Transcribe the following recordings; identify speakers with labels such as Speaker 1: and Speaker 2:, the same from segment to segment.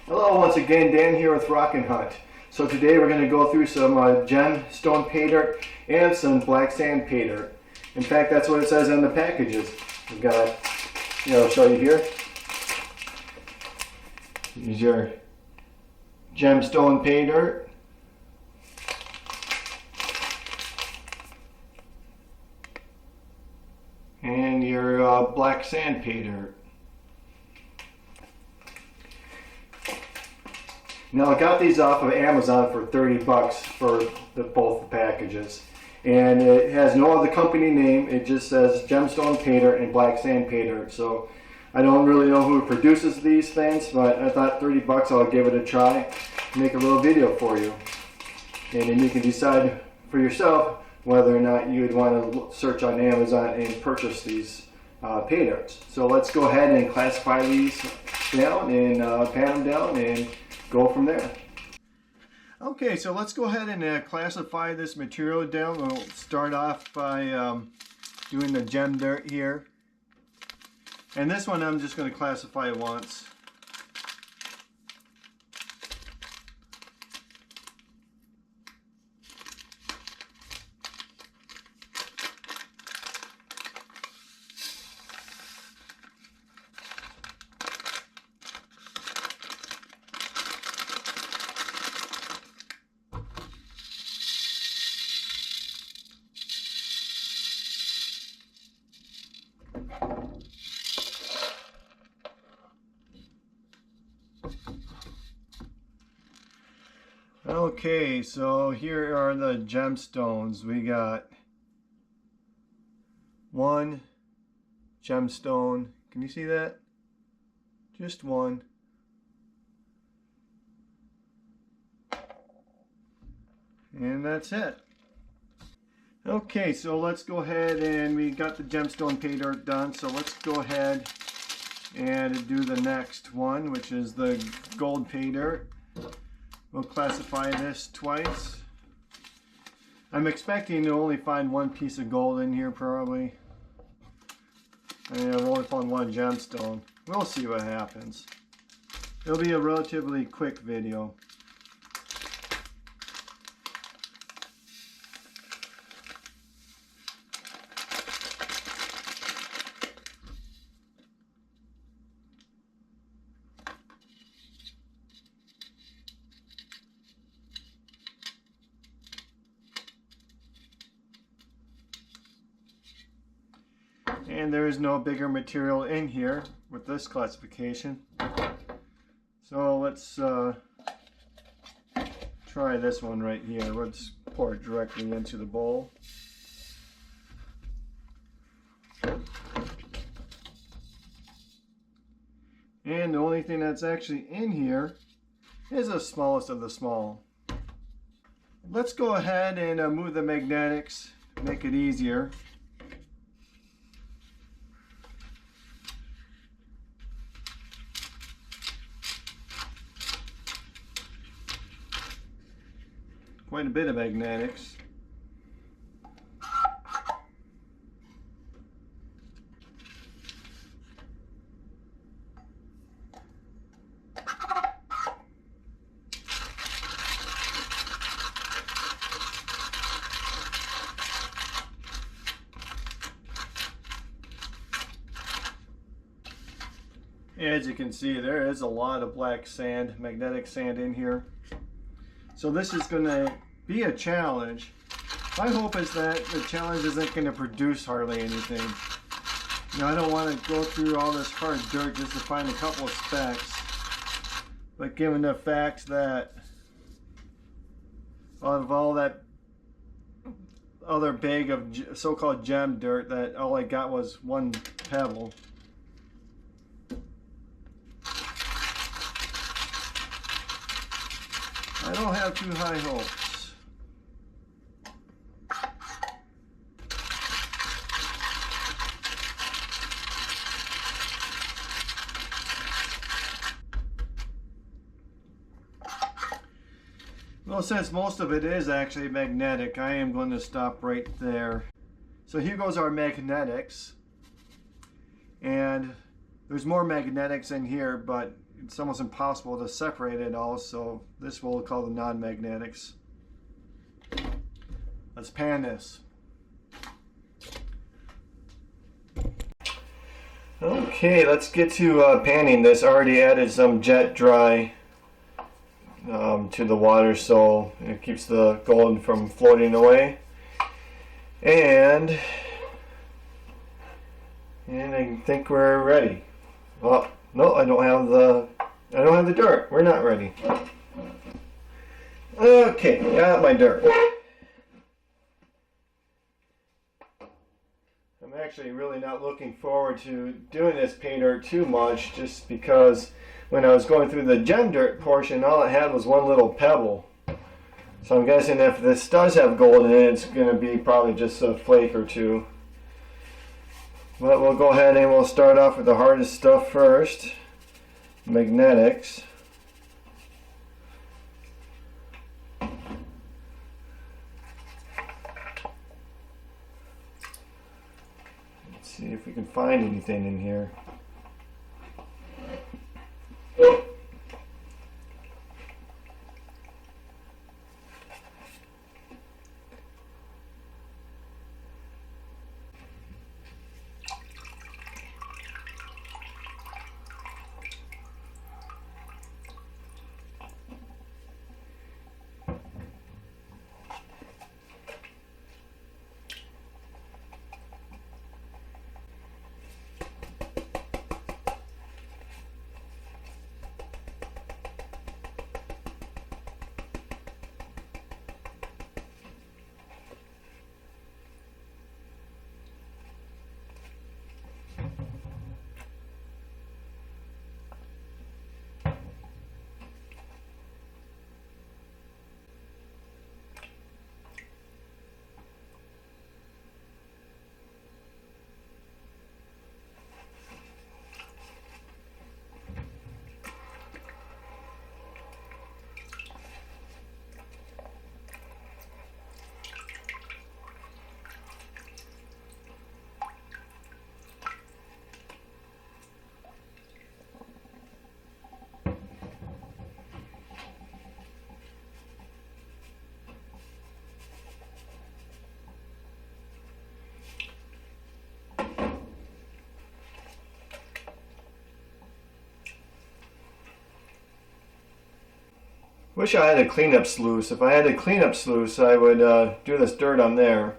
Speaker 1: Hello, once again, Dan here with Rock and Hunt. So today we're going to go through some gemstone pay dirt and some black sand pay dirt. In fact, that's what it says on the packages. We've got, I'll show you here. Here's your gemstone pay dirt. And your black sand pay dirt. Now I got these off of Amazon for 30 bucks for both the packages. And it has no other company name, it just says gemstone pay dirt and black sand pay dirt. So I don't really know who produces these things, but I thought 30 bucks I'll give it a try, make a little video for you. And then you can decide for yourself whether or not you would want to search on Amazon and purchase these pay dirts. So let's go ahead and classify these down and pat them down and go from there. Okay, so let's go ahead and classify this material down. We'll start off by doing the gem dirt here. And this one I'm just going to classify once. Okay, so here are the gemstones. We got one gemstone. Can you see that? Just one. And that's it. Okay, so let's go ahead and we got the gemstone pay dirt done. So let's go ahead and do the next one, which is the gold pay dirt. We'll classify this twice. I'm expecting to only find one piece of gold in here probably. And I've only found one gemstone. We'll see what happens. It'll be a relatively quick video. And there is no bigger material in here with this classification. So let's try this one right here. Let's pour it directly into the bowl. And the only thing that's actually in here is the smallest of the small. Let's go ahead and move the magnetics, make it easier. Quite a bit of magnetics. As you can see, there is a lot of black sand, magnetic sand in here. So this is going to be a challenge. My hope is that the challenge isn't going to produce hardly anything. I don't want to go through all this hard dirt just to find a couple of specks. But given the fact that out of all that other bag of so-called gem dirt, that all I got was one pebble. I don't have too high hopes. Well, since most of it is actually magnetic, I am going to stop right there. So here goes our magnetics. And there's more magnetics in here, but it's almost impossible to separate it all, so this we'll call the non-magnetics. Let's pan this. Okay, let's get to panning this. I already added some jet dry to the water so it keeps the gold from floating away. And I think we're ready. Oh, no, I don't have the dirt. We're not ready. Okay, got my dirt. I'm actually really not looking forward to doing this pay dirt too much, just because when I was going through the gem dirt portion, all it had was one little pebble. So I'm guessing if this does have gold in it, it's going to be probably just a flake or two. But we'll go ahead and we'll start off with the hardest stuff first, magnetics. Let's see if we can find anything in here. Wish I had a cleanup sluice. If I had a cleanup sluice, I would do this dirt on there.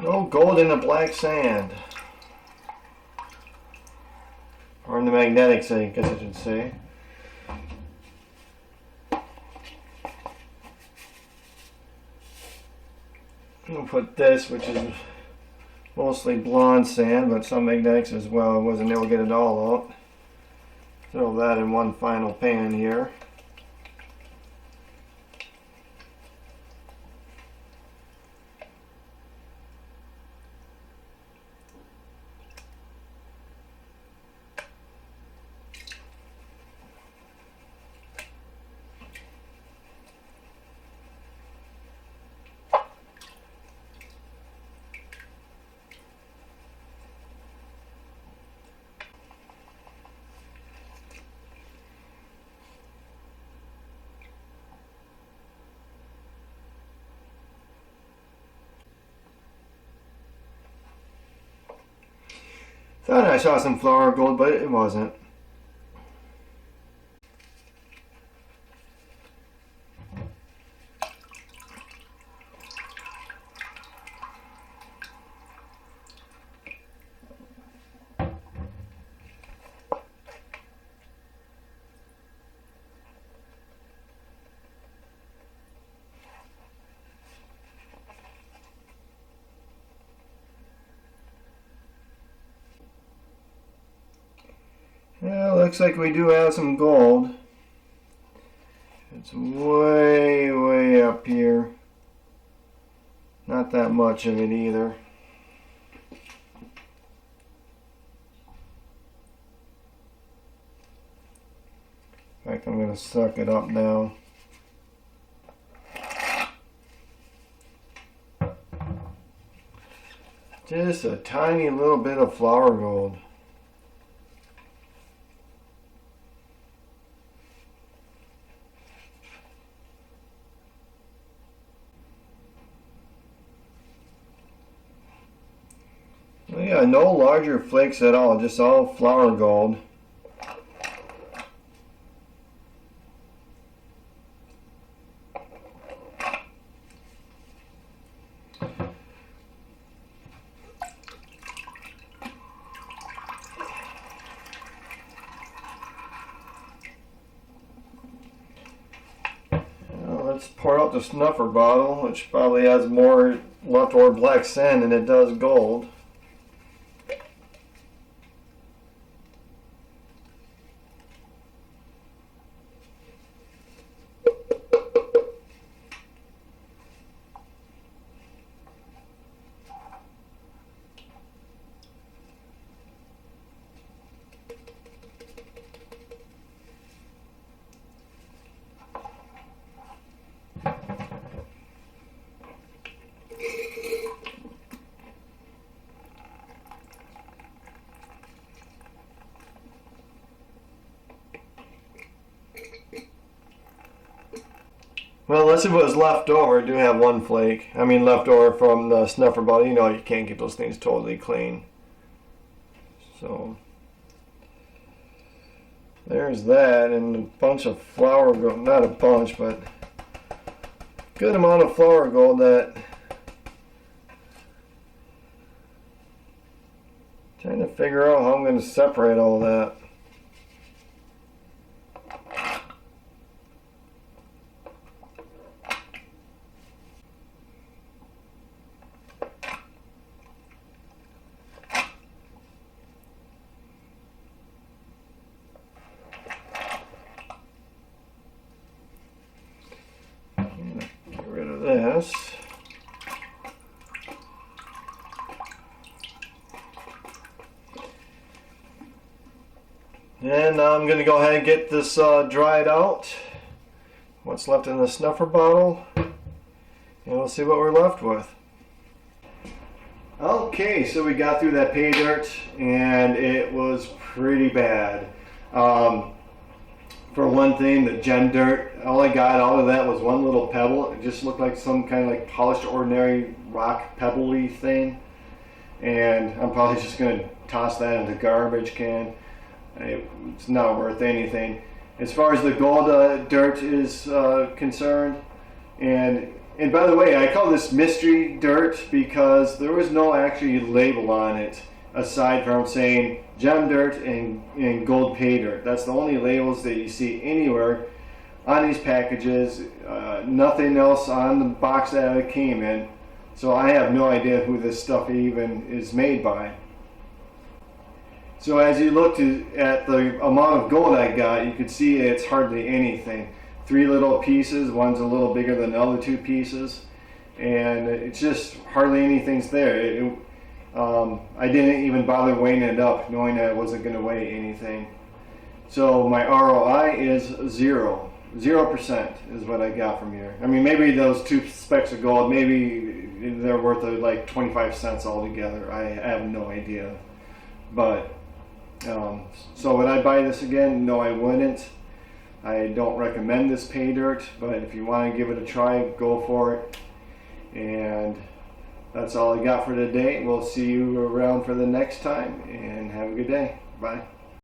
Speaker 1: No gold in the black sand. Or in the magnetics, I guess I should say. We'll put this, which is mostly blonde sand, but some magnetics as well. I wasn't able to get it all out. Throw that in one final pan here. Thought I saw some flour gold, but it wasn't. looks like we do have some gold. It's way, way up here. Not that much of it either. In fact, I'm going to suck it up now. Just a tiny little bit of flour gold. Yeah, no larger flakes at all, just all flour gold. Let's pour out the snuffer bottle, which probably has more leftover black sand than it does gold. Well, let's see what was left over. I do have one flake. I mean, left over from the snuffer bottle. You know, you can't get those things totally clean. So, there's that, and a bunch of flour gold. Not a bunch, but good amount of flour gold that. Trying to figure out how I'm going to separate all that. Get rid of this. And I'm going to go ahead and get this dried out. What's left in the snuffer bottle. And we'll see what we're left with. Okay, so we got through that pay dirt and it was pretty bad. For one thing, the gem dirt, all I got out of that was one little pebble. It just looked like some kind of like polished ordinary rock pebbly thing. And I'm probably just going to toss that in the garbage can. It's not worth anything. As far as the gold dirt is concerned, and by the way, I call this mystery dirt because there was no actually label on it aside from saying gem dirt and gold pay dirt. That's the only labels that you see anywhere on these packages. Nothing else on the box that it came in. So I have no idea who this stuff even is made by. So as you look at the amount of gold I got, you can see it's hardly anything. 3 little pieces, one's a little bigger than the other 2 pieces, and it's just hardly anything's there. I didn't even bother weighing it up, knowing that it wasn't going to weigh anything. So my ROI is 0%. 0% is what I got from here. I mean, maybe those 2 specks of gold, maybe they're worth like 25 cents altogether. I have no idea. But so would I buy this again? No, I wouldn't. I don't recommend this pay dirt, but if you want to give it a try, go for it. And that's all I got for today. We'll see you around for the next time, and have a good day. Bye.